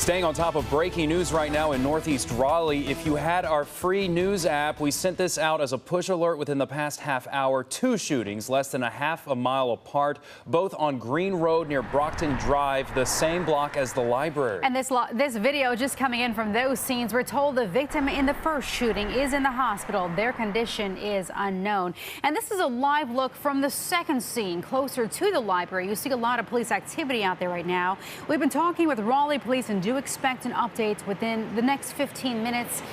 Staying on top of breaking news right now in Northeast Raleigh, if you had our free news app, we sent this out as a push alert within the past half hour. 2 shootings less than a half a mile apart, both on Green Road near Brockton Drive, the same block as the library. And this video just coming in from those scenes. We're told the victim in the first shooting is in the hospital. Their condition is unknown. And this is a live look from the second scene closer to the library. You see a lot of police activity out there right now. We've been talking with Raleigh police and do expect an update within the next 15 minutes.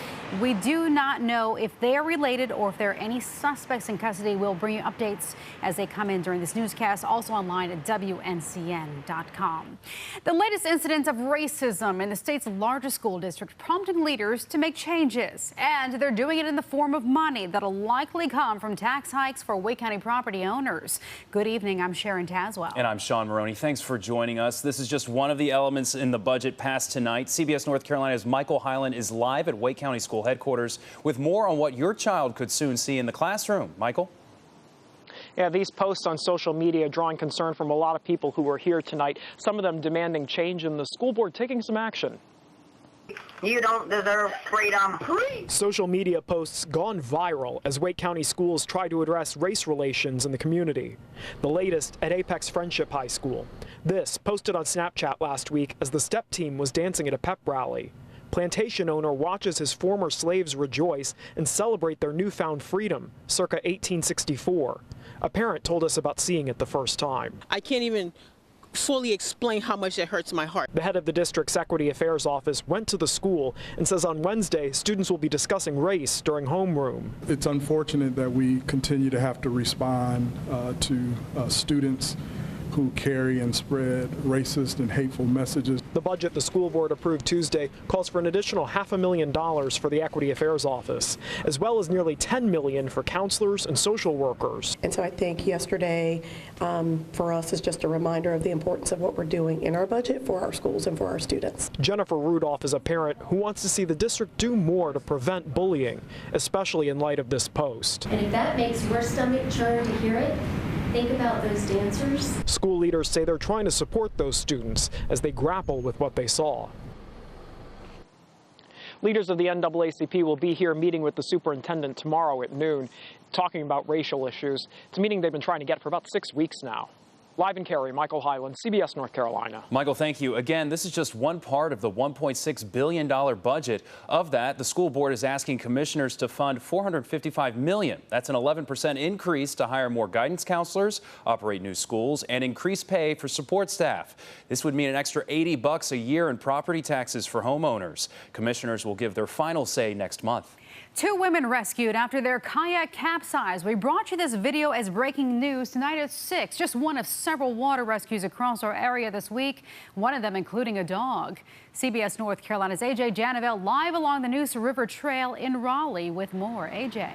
We do not know if they are related or if there are any suspects in custody. We'll bring you updates as they come in during this newscast, also online at WNCN.com. The latest incidents of racism in the state's largest school district prompting leaders to make changes. And they're doing it in the form of money that'll likely come from tax hikes for Wake County property owners. Good evening. I'm Sharon Tazwell. And I'm Sean Maroney. Thanks for joining us. This is just one of the elements in the budget passed tonight. CBS North Carolina's Michael Hyland is live at Wake County School headquarters with more on what your child could soon see in the classroom. Michael? Yeah, these posts on social media drawing concern from a lot of people who were here tonight, some of them demanding change and the school board taking some action. You don't deserve freedom. Social media posts gone viral as Wake County schools try to address race relations in the community. The latest at Apex Friendship High School. This posted on Snapchat last week as the step team was dancing at a pep rally. Plantation owner watches his former slaves rejoice and celebrate their newfound freedom, circa 1864. A parent told us about seeing it the first time. I can't even fully explain how much it hurts my heart. The head of the district's Equity Affairs office went to the school and says on Wednesday students will be discussing race during homeroom. It's unfortunate that we continue to have to respond to students who carry and spread racist and hateful messages. The budget the school board approved Tuesday calls for an additional $500,000 for the Equity Affairs office, as well as nearly $10 million for counselors and social workers. And so I think yesterday for us is just a reminder of the importance of what we're doing in our budget for our schools and for our students. Jennifer Rudolph is a parent who wants to see the district do more to prevent bullying, especially in light of this post. And if that makes your stomach churn to hear it, think about those dancers. School leaders say they're trying to support those students as they grapple with what they saw. Leaders of the NAACP will be here meeting with the superintendent tomorrow at noon, talking about racial issues. It's a meeting they've been trying to get for about 6 weeks now. Live in Cary, Michael Hyland, CBS North Carolina. Michael, thank you. Again, this is just one part of the $1.6 billion budget. Of that, the school board is asking commissioners to fund $455 million. That's an 11% increase to hire more guidance counselors, operate new schools, and increase pay for support staff. This would mean an extra $80 a year in property taxes for homeowners. Commissioners will give their final say next month. 2 women rescued after their kayak capsized. We brought you this video as breaking news tonight at 6. Just one of several water rescues across our area this week, one of them including a dog. CBS North Carolina's AJ Janavel live along the Neuse River Trail in Raleigh with more. AJ.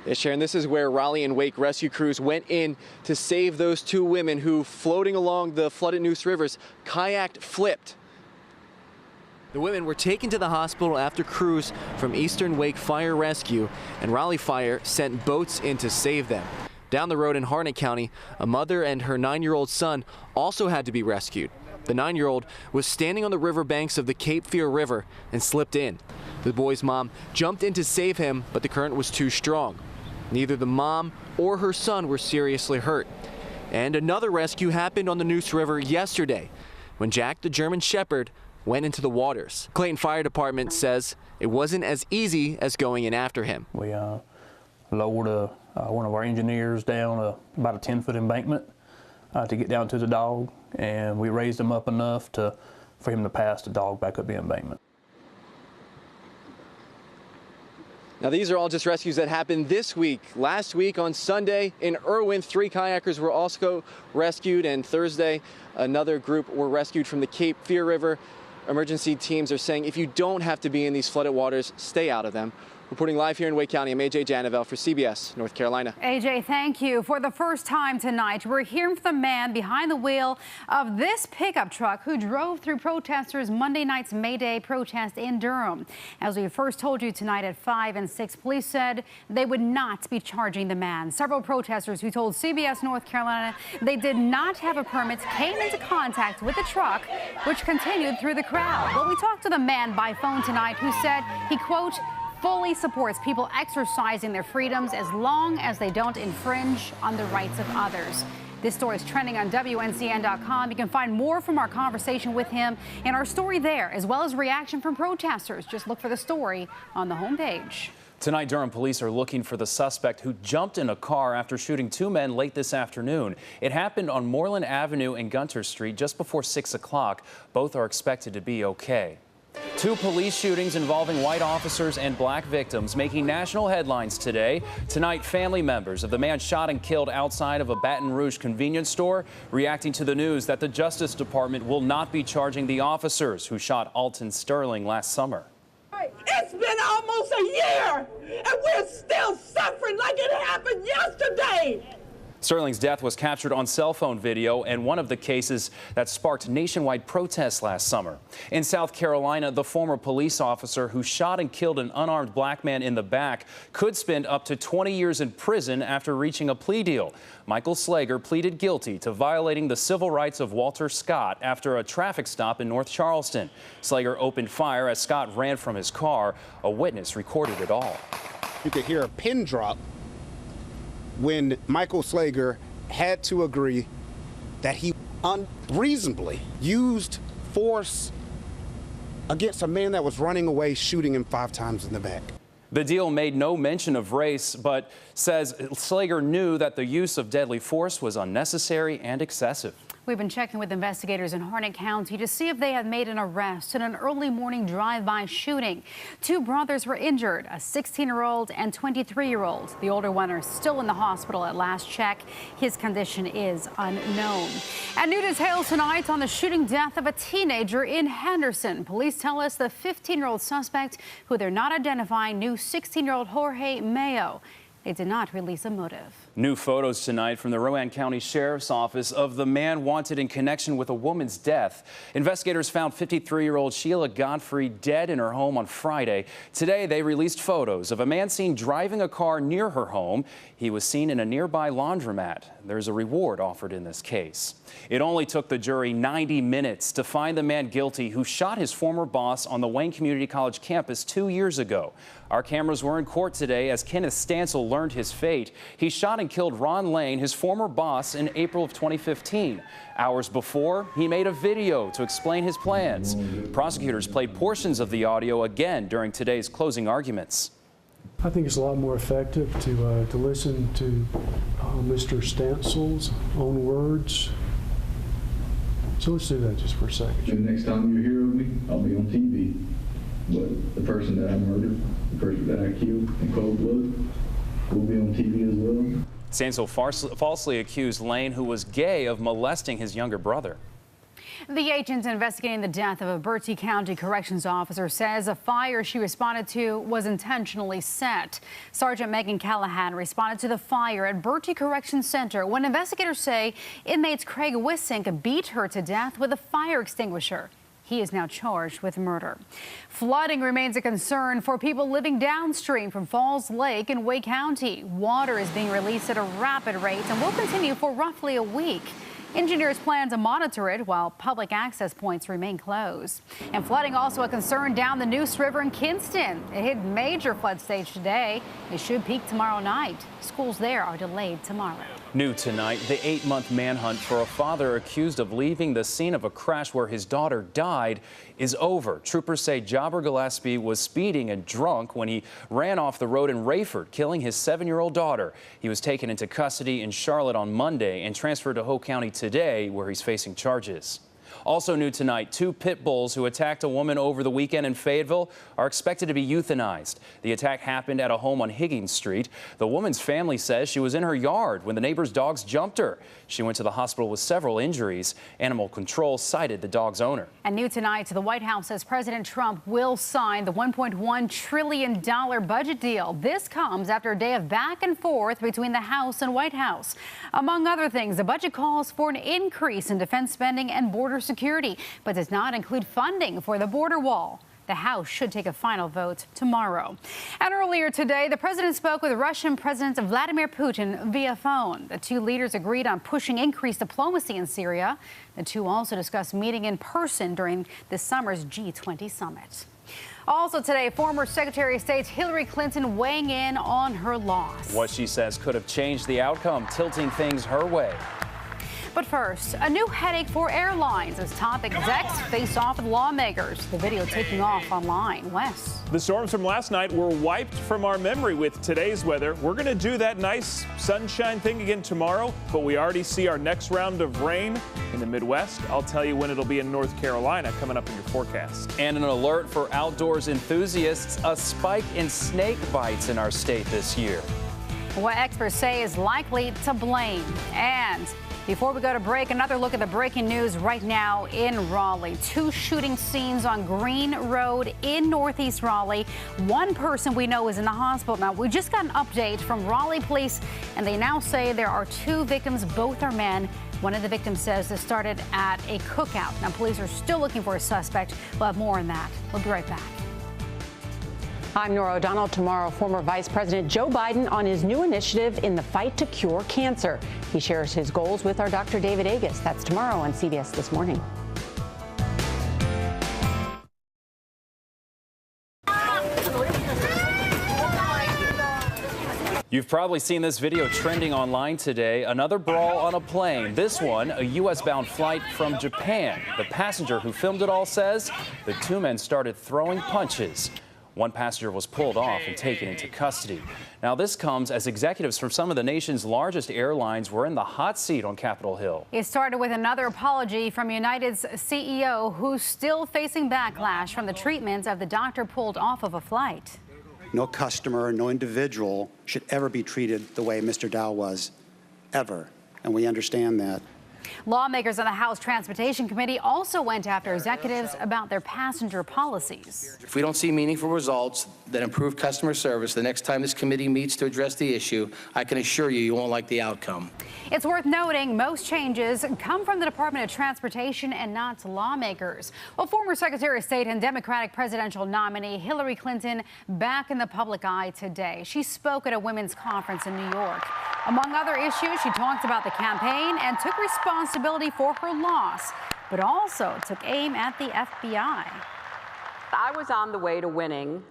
Yes, Sharon, this is where Raleigh and Wake rescue crews went in to save those 2 women who, floating along the flooded Neuse Rivers, kayaked flipped. The women were taken to the hospital after crews from Eastern Wake Fire Rescue and Raleigh Fire sent boats in to save them. Down the road in Harnett County, a mother and her 9-year-old son also had to be rescued. The 9-year-old was standing on the riverbanks of the Cape Fear River and slipped in. The boy's mom jumped in to save him, but the current was too strong. Neither the mom or her son were seriously hurt. And another rescue happened on the Neuse River yesterday when Jack, the German Shepherd, went into the waters. Clayton Fire Department says it wasn't as easy as going in after him. We lowered one of our engineers down about a 10-foot embankment to get down to the dog, and we raised him up enough for him to pass the dog back up the embankment. Now, these are all just rescues that happened this week. Last week on Sunday in Irwin, 3 kayakers were also rescued, and Thursday another group were rescued from the Cape Fear River. Emergency teams are saying if you don't have to be in these flooded waters, stay out of them. Reporting live here in Wake County, I'm AJ Janavel for CBS North Carolina. AJ, thank you. For the first time tonight, we're hearing from the man behind the wheel of this pickup truck who drove through protesters' Monday night's May Day protest in Durham. As we first told you tonight at 5 and 6, police said they would not be charging the man. Several protesters who told CBS North Carolina they did not have a permit came into contact with the truck, which continued through the crowd. Well, we talked to the man by phone tonight who said he, quote, fully supports people exercising their freedoms as long as they don't infringe on the rights of others. This story is trending on WNCN.com. You can find more from our conversation with him in our story there, as well as reaction from protesters. Just look for the story on the homepage. Tonight, Durham police are looking for the suspect who jumped in a car after shooting two men late this afternoon. It happened on Moreland Avenue and Gunter Street just before 6 o'clock. Both are expected to be okay. Two police shootings involving white officers and black victims making national headlines today. Tonight, family members of the man shot and killed outside of a Baton Rouge convenience store reacting to the news that the Justice Department will not be charging the officers who shot Alton Sterling last summer. It's been almost a year, and we're still suffering like it happened yesterday. Sterling's death was captured on cell phone video and one of the cases that sparked nationwide protests last summer. In South Carolina, the former police officer who shot and killed an unarmed black man in the back could spend up to 20 years in prison after reaching a plea deal. Michael Slager pleaded guilty to violating the civil rights of Walter Scott after a traffic stop in North Charleston. Slager opened fire as Scott ran from his car. A witness recorded it all. You could hear a pin drop when Michael Slager had to agree that he unreasonably used force against a man that was running away, shooting him 5 times in the back. The deal made no mention of race, but says Slager knew that the use of deadly force was unnecessary and excessive. We've been checking with investigators in Harnett County to see if they have made an arrest in an early morning drive-by shooting. 2 brothers were injured, a 16-year-old and 23-year-old. The older one is still in the hospital at last check. His condition is unknown. And new details tonight on the shooting death of a teenager in Henderson. Police tell us the 15-year-old suspect, who they're not identifying, knew 16-year-old Jorge Mayo. They did not release a motive. New photos tonight from the Rowan County Sheriff's Office of the man wanted in connection with a woman's death. Investigators found 53-year-old Sheila Godfrey dead in her home on Friday. Today, they released photos of a man seen driving a car near her home. He was seen in a nearby laundromat. There's a reward offered in this case. It only took the jury 90 minutes to find the man guilty who shot his former boss on the Wayne Community College campus 2 years ago. Our cameras were in court today as Kenneth Stansel learned his fate. He shot and killed Ron Lane, his former boss, in April of 2015. Hours before, he made a video to explain his plans. Prosecutors played portions of the audio again during today's closing arguments. I think it's a lot more effective to listen to Mr. Stansel's own words. So let's do that just for a second. The next time you hear of me, I'll be on TV. But the person that I murdered, the person that I killed in cold blood, will be on TV as well. Stansel falsely accused Lane, who was gay, of molesting his younger brother. The agent investigating the death of a Bertie County corrections officer says a fire she responded to was intentionally set. Sergeant Megan Callahan responded to the fire at Bertie Corrections Center when investigators say inmates Craig Wissink beat her to death with a fire extinguisher. He is now charged with murder. Flooding remains a concern for people living downstream from Falls Lake in Wake County. Water is being released at a rapid rate and will continue for roughly a week. Engineers plan to monitor it while public access points remain closed. And flooding also a concern down the Neuse River in Kinston. It hit major flood stage today. It should peak tomorrow night. Schools there are delayed tomorrow. New tonight, the 8-month manhunt for a father accused of leaving the scene of a crash where his daughter died is over. Troopers say Jobber Gillespie was speeding and drunk when he ran off the road in Rayford, killing his 7-year-old daughter. He was taken into custody in Charlotte on Monday and transferred to Hope County today, where he's facing charges. Also new tonight, 2 pit bulls who attacked a woman over the weekend in Fayetteville are expected to be euthanized. The attack happened at a home on Higgins Street. The woman's family says she was in her yard when the neighbor's dogs jumped her. She went to the hospital with several injuries. Animal Control cited the dog's owner. And new tonight, the White House says President Trump will sign the $1.1 trillion budget deal. This comes after a day of back and forth between the House and White House. Among other things, the budget calls for an increase in defense spending and border security, but does not include funding for the border wall. The House should take a final vote tomorrow. And earlier today, the president spoke with Russian President Vladimir Putin via phone. The 2 leaders agreed on pushing increased diplomacy in Syria. The 2 also discussed meeting in person during this summer's G20 summit. Also today, former Secretary of State Hillary Clinton weighing in on her loss. What she says could have changed the outcome, tilting things her way. But first, a new headache for airlines as top execs face off with lawmakers. The video taking off online. Wes. The storms from last night were wiped from our memory with today's weather. We're going to do that nice sunshine thing again tomorrow, but we already see our next round of rain in the Midwest. I'll tell you when it'll be in North Carolina coming up in your forecast. And an alert for outdoors enthusiasts, a spike in snake bites in our state this year. What experts say is likely to blame. And before we go to break, another look at the breaking news right now in Raleigh. 2 shooting scenes on Green Road in Northeast Raleigh. 1 person we know is in the hospital. Now, we just got an update from Raleigh police, and they now say there are 2 victims. Both are men. One of the victims says this started at a cookout. Now, police are still looking for a suspect. We'll have more on that. We'll be right back. I'm Nora O'Donnell. Tomorrow, former Vice President Joe Biden on his new initiative in the fight to cure cancer. He shares his goals with our Dr. David Agus. That's tomorrow on CBS This Morning. You've probably seen this video trending online today. Another brawl on a plane. This one, a U.S.-bound flight from Japan. The passenger who filmed it all says the 2 men started throwing punches. 1 passenger was pulled off and taken into custody. Now, this comes as executives from some of the nation's largest airlines were in the hot seat on Capitol Hill. It started with another apology from United's CEO, who's still facing backlash from the treatment of the doctor pulled off of a flight. No customer, no individual should ever be treated the way Mr. Dow was, ever. And we understand that. Lawmakers on the House Transportation Committee also went after executives about their passenger policies. If we don't see meaningful results that improve customer service the next time this committee meets to address the issue, I can assure you, you won't like the outcome. It's worth noting most changes come from the Department of Transportation and not lawmakers. Well, former Secretary of State and Democratic presidential nominee Hillary Clinton back in the public eye today. She spoke at a women's conference in New York. Among other issues, she talked about the campaign and took responsibility for her loss, but also took aim at the FBI. I was on the way to winning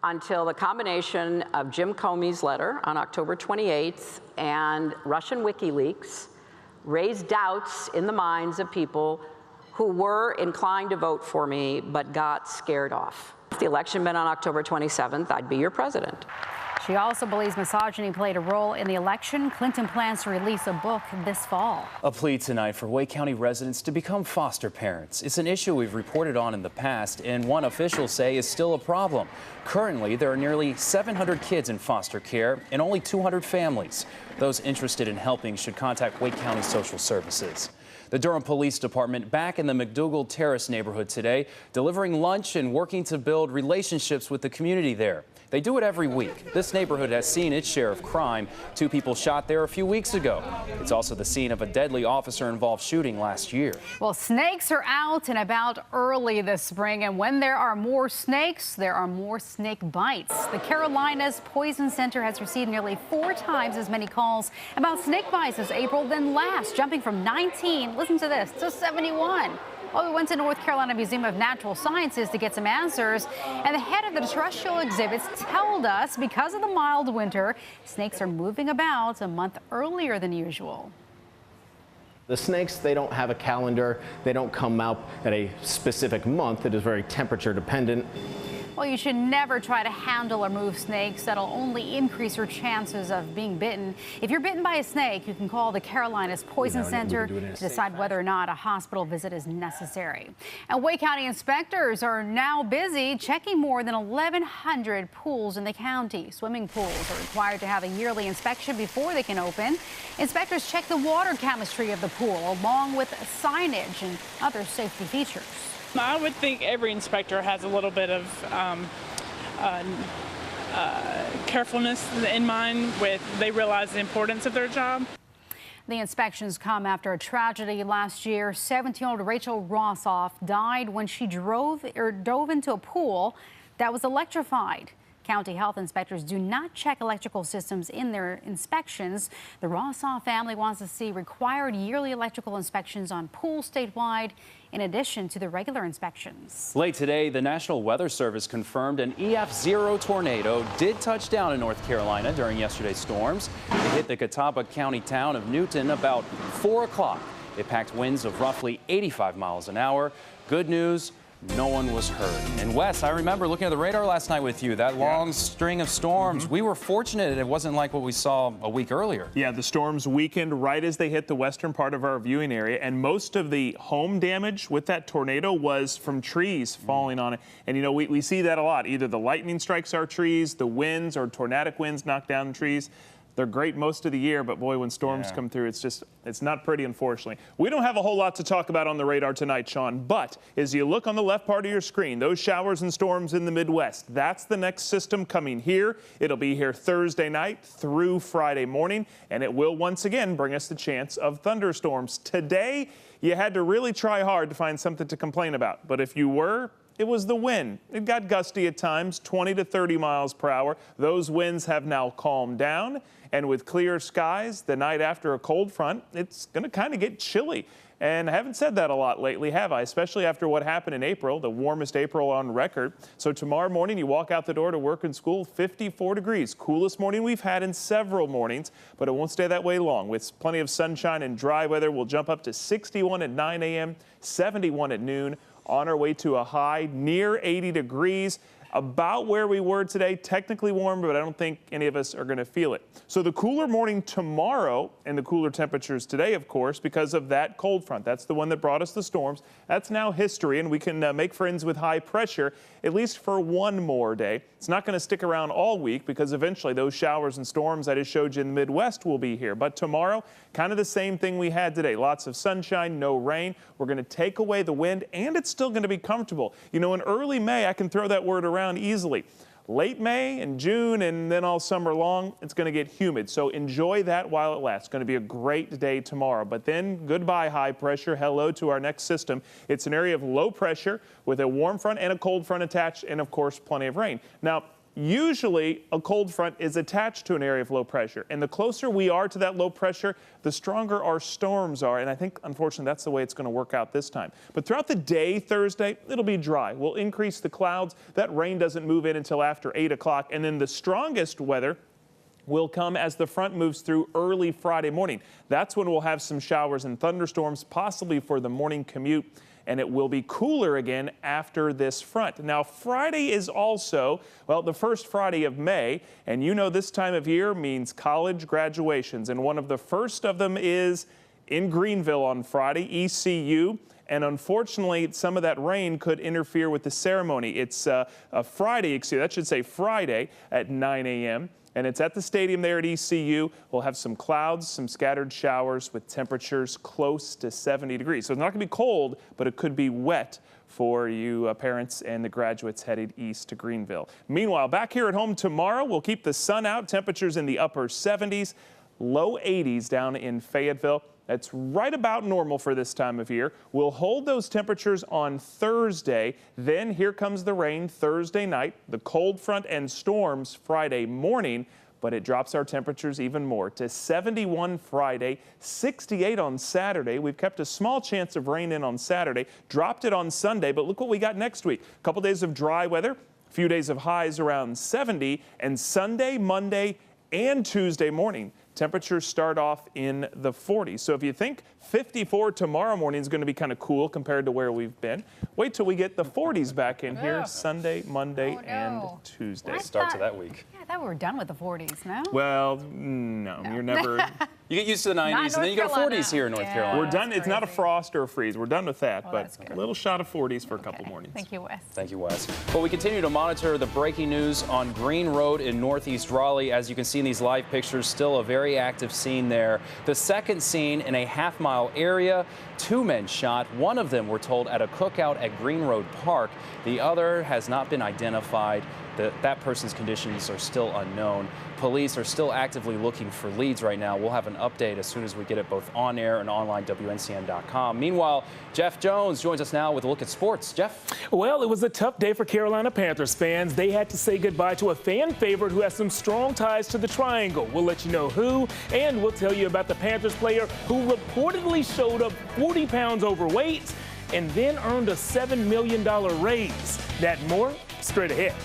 until the combination of Jim Comey's letter on October 28th and Russian WikiLeaks raised doubts in the minds of people who were inclined to vote for me but got scared off. If the election had been on October 27th, I'd be your president. She also believes misogyny played a role in the election. Clinton plans to release a book this fall. A plea tonight for Wake County residents to become foster parents. It's an issue we've reported on in the past, and one officials say is still a problem. Currently, there are nearly 700 kids in foster care and only 200 families. Those interested in helping should contact Wake County Social Services. The Durham Police Department back in the McDougal Terrace neighborhood today, delivering lunch and working to build relationships with the community there. They do it every week. This neighborhood has seen its share of crime. 2 people shot there a few weeks ago. It's also the scene of a deadly officer-involved shooting last year. Well, snakes are out and about early this spring, and when there are more snakes, there are more snake bites. The Carolinas Poison Center has received nearly 4 times as many calls about snake bites this April than last, jumping from 19, listen to this, to 71. Well, we went to North Carolina Museum of Natural Sciences to get some answers, and the head of the terrestrial exhibits told us because of the mild winter, snakes are moving about a month earlier than usual. The snakes, they don't have a calendar. They don't come out at a specific month. It is very temperature dependent. Well, you should never try to handle or move snakes. That'll only increase your chances of being bitten. If you're bitten by a snake, you can call the Carolinas Poison Center to decide whether or not a hospital visit is necessary. And Wake County inspectors are now busy checking more than 1,100 pools in the county. Swimming pools are required to have a yearly inspection before they can open. Inspectors check the water chemistry of the pool along with signage and other safety features. I would think every inspector has a little bit of carefulness in mind they realize the importance of their job. The inspections come after a tragedy last year. 17-year-old Rachel Rossoff died when she dove into a pool that was electrified. County health inspectors do not check electrical systems in their inspections. The Rossoff family wants to see required yearly electrical inspections on pools statewide, in addition to the regular inspections. Late today, the National Weather Service confirmed an EF0 tornado did touch down in North Carolina during yesterday's storms. It hit the Catawba County town of Newton about 4 o'clock. It packed winds of roughly 85 miles an hour. Good news, no one was hurt. And Wes, I remember looking at the radar last night with you, that long string of storms. We were fortunate it wasn't like what we saw a week earlier. Yeah, the storms weakened right as they hit the western part of our viewing area, and most of the home damage with that tornado was from trees falling on it. And you know, we see that a lot. Either the lightning strikes our trees, the winds or tornadic winds knock down trees. They're great most of the year, but boy, when storms come through, it's not pretty, unfortunately. We don't have a whole lot to talk about on the radar tonight, Sean, but as you look on the left part of your screen, those showers and storms in the Midwest, that's the next system coming here. It'll be here Thursday night through Friday morning, and it will once again bring us the chance of thunderstorms. Today, you had to really try hard to find something to complain about, but if you were, it was the wind. It got gusty at times, 20 to 30 miles per hour. Those winds have now calmed down. And with clear skies, the night after a cold front, it's going to kind of get chilly. And I haven't said that a lot lately, have I? Especially after what happened in April, the warmest April on record. So tomorrow morning, you walk out the door to work and school, 54 degrees. Coolest morning we've had in several mornings, but it won't stay that way long. With plenty of sunshine and dry weather, we'll jump up to 61 at 9 a.m., 71 at noon. On our way to a high near 80 degrees. About where we were today, technically warm, but I don't think any of us are going to feel it. So the cooler morning tomorrow and the cooler temperatures today, of course, because of that cold front. That's the one that brought us the storms. That's now history, and we can make friends with high pressure, at least for one more day. It's not going to stick around all week because eventually those showers and storms I just showed you in the Midwest will be here. But tomorrow, kind of the same thing we had today. Lots of sunshine, no rain. We're going to take away the wind, and it's still going to be comfortable. You know, in early May, I can throw that word around easily. Late May and June and then all summer long, it's going to get humid. So enjoy that while it lasts. It's going to be a great day tomorrow. But then goodbye high pressure. Hello to our next system. It's an area of low pressure with a warm front and a cold front attached and, of course, plenty of rain. Now, usually a cold front is attached to an area of low pressure. And the closer we are to that low pressure, the stronger our storms are. And I think, unfortunately, that's the way it's going to work out this time. But throughout the day, Thursday, it'll be dry. We'll increase the clouds. That rain doesn't move in until after 8 o'clock. And then the strongest weather will come as the front moves through early Friday morning. That's when we'll have some showers and thunderstorms, possibly for the morning commute. And it will be cooler again after this front. Now, Friday is also, well, the first Friday of May, and you know this time of year means college graduations, and one of the first of them is in Greenville on Friday, ECU, and unfortunately, some of that rain could interfere with the ceremony. It's a Friday, that should say Friday at 9 a.m., and it's at the stadium there at ECU. We'll have some clouds, some scattered showers with temperatures close to 70 degrees. So it's not going to be cold, but it could be wet for you parents and the graduates headed east to Greenville. Meanwhile, back here at home tomorrow, we'll keep the sun out. Temperatures in the upper 70s, low 80s down in Fayetteville. That's right about normal for this time of year. We'll hold those temperatures on Thursday. Then here comes the rain Thursday night, the cold front and storms Friday morning, but it drops our temperatures even more to 71 Friday, 68 on Saturday. We've kept a small chance of rain in on Saturday, dropped it on Sunday, but look what we got next week. A couple days of dry weather, a few days of highs around 70, and Sunday, Monday, and Tuesday morning, Temperatures start off in the 40s. So if you think 54 tomorrow morning is going to be kind of cool compared to where we've been, wait till we get the 40s back in here Sunday, Monday, and Tuesday. Start to that week. Yeah, I thought we were done with the 40s, no? Well, no, you're never. You get used to the 90s, and then you go to 40s here in North Carolina. We're done. It's not a frost or a freeze. We're done with that, Well, but a little shot of 40s for a couple mornings. Thank you, Wes. Thank you, Wes. But we continue to monitor the breaking news on Green Road in Northeast Raleigh. As you can see in these live pictures, still a very active scene there. The second scene in a half-mile area, 2 men shot. One of them, we're told, at a cookout at Green Road Park. The other has not been identified. That person's conditions are still unknown. Police are still actively looking for leads right now. We'll have an update as soon as we get it both on air and online, WNCN.com. Meanwhile, Jeff Jones joins us now with a look at sports. Jeff? Well, it was a tough day for Carolina Panthers fans. They had to say goodbye to a fan favorite who has some strong ties to the Triangle. We'll let you know who, and we'll tell you about the Panthers player who reportedly showed up 40 pounds overweight and then earned a $7 million raise. That and more straight ahead.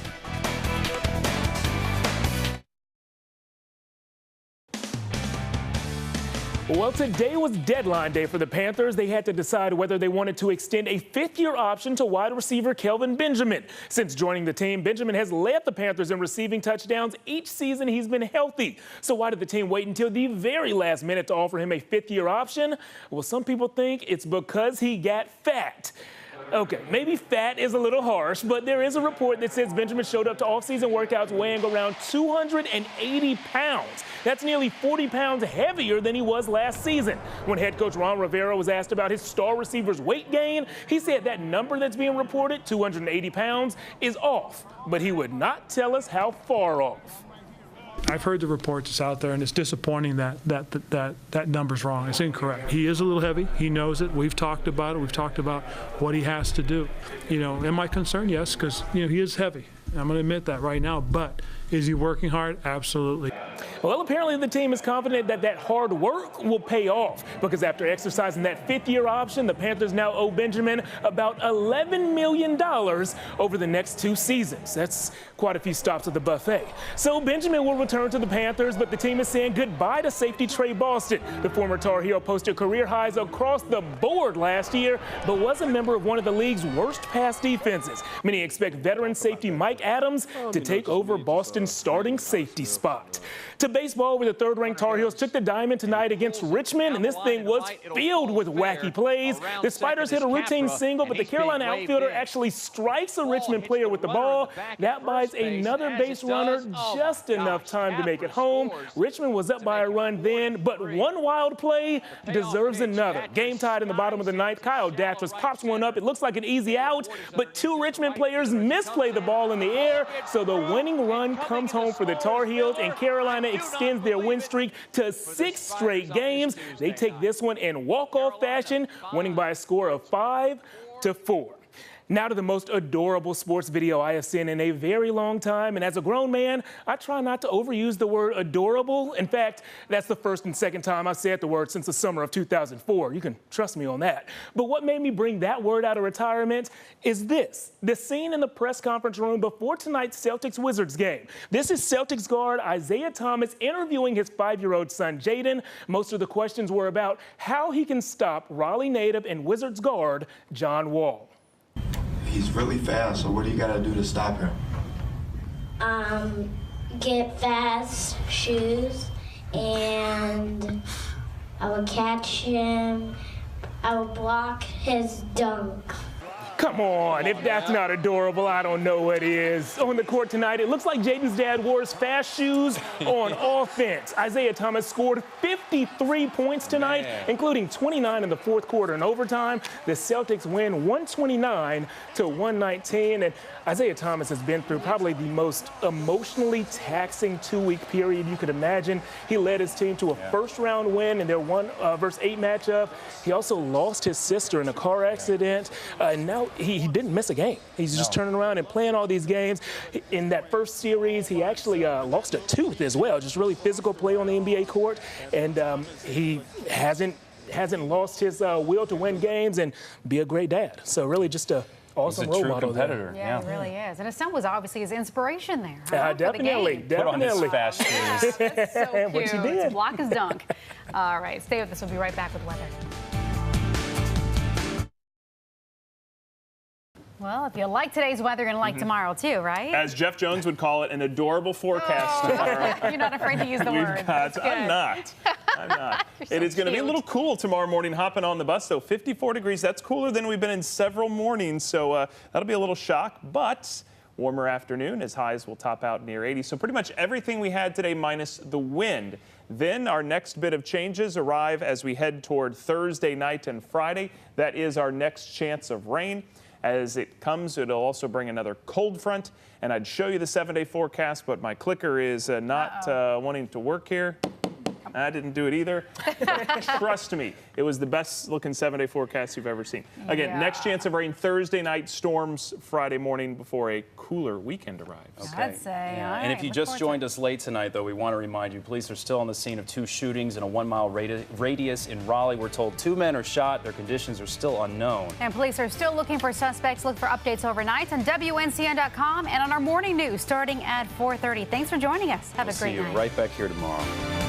Well, today was deadline day for the Panthers. They had to decide whether they wanted to extend a 5th-year option to wide receiver Kelvin Benjamin. Since joining the team, Benjamin has led the Panthers in receiving touchdowns each season he's been healthy. So why did the team wait until the very last minute to offer him a 5th-year option? Well, some people think it's because he got fat. Okay, maybe fat is a little harsh, but there is a report that says Benjamin showed up to off-season workouts weighing around 280 pounds. That's nearly 40 pounds heavier than he was last season. When head coach Ron Rivera was asked about his star receiver's weight gain, he said that number that's being reported, 280 pounds, is off, but he would not tell us how far off. I've heard the reports that's out there, and it's disappointing that number's wrong. It's incorrect. He is a little heavy. He knows it. We've talked about it. We've talked about what he has to do. Am I concerned? Yes, because he is heavy. I'm going to admit that right now. But is he working hard? Absolutely. Well, apparently the team is confident that hard work will pay off, because after exercising that 5th-year option, the Panthers now owe Benjamin about $11 million over the next 2 seasons. That's quite a few stops at the buffet. So Benjamin will return to the Panthers, but the team is saying goodbye to safety Trey Boston. The former Tar Heel posted career highs across the board last year, but was a member of one of the league's worst pass defenses. Many expect veteran safety Mike Adams to take over Boston's starting safety spot. To baseball, where the 3rd-ranked Tar Heels took the diamond tonight against Richmond, and this thing was filled with wacky plays. The Spiders hit a routine single, but the Carolina outfielder actually strikes a Richmond player with the ball. That buys another base runner just enough time to make it home. Richmond was up by a run then, but one wild play deserves another. Game tied in the bottom of the 9th. Kyle Datras pops one up. It looks like an easy out, but 2 Richmond players misplay the ball in the air, so the winning run comes home for the Tar Heels, and Carolina extends their win streak to 6 straight games. They take this one in walk-off fashion, winning by a score of 5-4. Now to the most adorable sports video I have seen in a very long time. And as a grown man, I try not to overuse the word adorable. In fact, that's the first and second time I've said the word since the summer of 2004. You can trust me on that. But what made me bring that word out of retirement is this. The scene in the press conference room before tonight's Celtics-Wizards game. This is Celtics guard Isaiah Thomas interviewing his 5-year-old son, Jaden. Most of the questions were about how he can stop Raleigh native and Wizards guard John Wall. He's really fast, so what do you got to do to stop him? Get fast shoes, and I will catch him. I will block his dunk. Come on, if that's not adorable, I don't know what is. On the court tonight, it looks like Jaden's dad wore his fast shoes on offense. Isaiah Thomas scored 53 points tonight, including 29 in the 4th quarter and overtime. The Celtics win 129-119, and Isaiah Thomas has been through probably the most emotionally taxing 2-week period you could imagine. He led his team to a first-round win in their 1-8 matchup. He also lost his sister in a car accident, and now he didn't miss a game. He's just turning around and playing all these games. In that first series, he actually lost a tooth as well, just really physical play on the NBA court, and he hasn't lost his will to win games and be a great dad. So really just a awesome He's a role true model competitor. Yeah, he really is. And his son was obviously his inspiration there. Huh? Definitely. Put on his fast shoes. That's so cute. What you did. Block his dunk. All right, stay with us. We'll be right back with weather. Well, if you like today's weather, you're going to like tomorrow too, right? As Jeff Jones would call it, an adorable forecast tomorrow. You're not afraid to use the word. I'm not. It is going to be a little cool tomorrow morning hopping on the bus, though. 54 degrees. That's cooler than we've been in several mornings, so that'll be a little shock. But warmer afternoon as highs will top out near 80. So pretty much everything we had today minus the wind. Then our next bit of changes arrive as we head toward Thursday night and Friday. That is our next chance of rain. As it comes, it'll also bring another cold front, and I'd show you the 7-day forecast, but my clicker is not wanting to work here. I didn't do it either. Trust me, it was the best looking 7-day forecast you've ever seen. Again, next chance of rain Thursday night, storms Friday morning before a cooler weekend arrives. Okay. I'd say. Yeah. All And right, if you look just forward joined us late tonight, though, we want to remind you, police are still on the scene of 2 shootings in a 1-mile radius in Raleigh. We're told 2 men are shot. Their conditions are still unknown. And police are still looking for suspects. Look for updates overnight on WNCN.com and on our morning news starting at 4:30. Thanks for joining us. Have a great night. See you right back here tomorrow.